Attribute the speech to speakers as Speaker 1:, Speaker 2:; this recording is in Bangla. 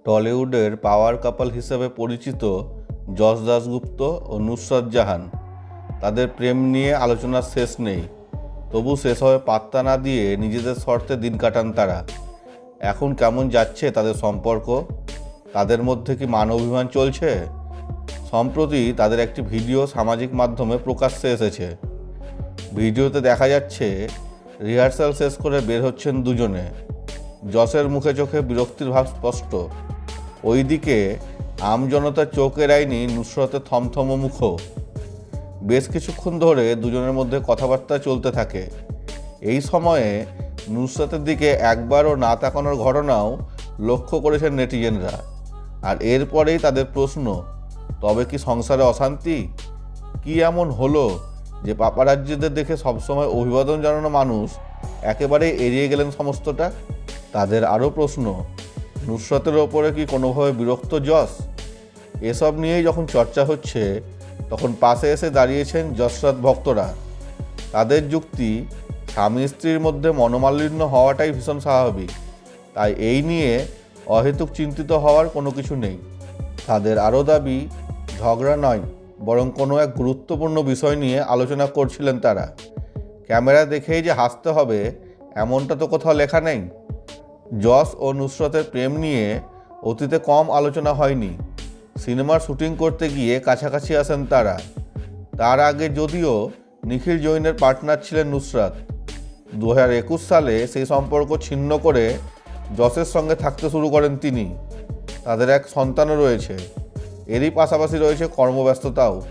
Speaker 1: টলিউডের পাওয়ার কাপল হিসেবে পরিচিত যশ দাশগুপ্ত ও নুসরাত জাহান, তাদের প্রেম নিয়ে আলোচনার শেষ নেই। তবু শেষ হয়ে পাত্তা না দিয়ে নিজেদের শর্তে দিন কাটান তারা। এখন কেমন যাচ্ছে তাদের সম্পর্ক? তাদের মধ্যে কি মান অভিমান চলছে? সম্প্রতি তাদের একটি ভিডিও সামাজিক মাধ্যমে প্রকাশ্যে এসেছে। ভিডিওতে দেখা যাচ্ছে রিহার্সাল শেষ করে বের হচ্ছেন দুজনে। যশের মুখে চোখে বিরক্তির ভাব স্পষ্ট। ওইদিকে আমজনতার চোখ এড়ায়নি নুসরতের থমথম মুখও। বেশ কিছুক্ষণ ধরে দুজনের মধ্যে কথাবার্তা চলতে থাকে। এই সময়ে নুসরতের দিকে একবারও না তাকানোর ঘটনাও লক্ষ্য করেছেন নেটিজেনরা। আর এরপরেই তাদের প্রশ্ন, তবে কি সংসারে অশান্তি? কি এমন হলো যে পাপারাজ্জিদের দেখে সবসময় অভিবাদন জানানো মানুষ একেবারেই এড়িয়ে গেলেন সমস্তটা? তাদের আরও প্রশ্ন, নুসরতের ওপরে কি কোনোভাবে বিরক্ত যশ? এসব নিয়েই যখন চর্চা হচ্ছে, তখন পাশে এসে দাঁড়িয়েছেন যশরাজ ভক্তরা। তাদের যুক্তি, স্বামী স্ত্রীর মধ্যে মনোমালিন্য হওয়াটাই ভীষণ স্বাভাবিক, তাই এই নিয়ে অহেতুক চিন্তিত হওয়ার কোনো কিছু নেই। তাদের আরও দাবি, ঝগড়া নয়, বরং কোনো এক গুরুত্বপূর্ণ বিষয় নিয়ে আলোচনা করছিলেন তারা। ক্যামেরা দেখেই যে হাসতে হবে এমনটা তো কোথাও লেখা নেই। যশ ও নুসরতের প্রেম নিয়ে অতীতে কম আলোচনা হয়নি। সিনেমার শুটিং করতে গিয়ে কাছাকাছি আসেন তারা। তার আগে যদিও নিখিল জৈনের পার্টনার ছিলেন নুসরাত। 2021 সালে সেই সম্পর্ক ছিন্ন করে যশের সঙ্গে থাকতে শুরু করেন তিনি। তাদের এক সন্তানও রয়েছে। এরই পাশাপাশি রয়েছে কর্মব্যস্ততাও।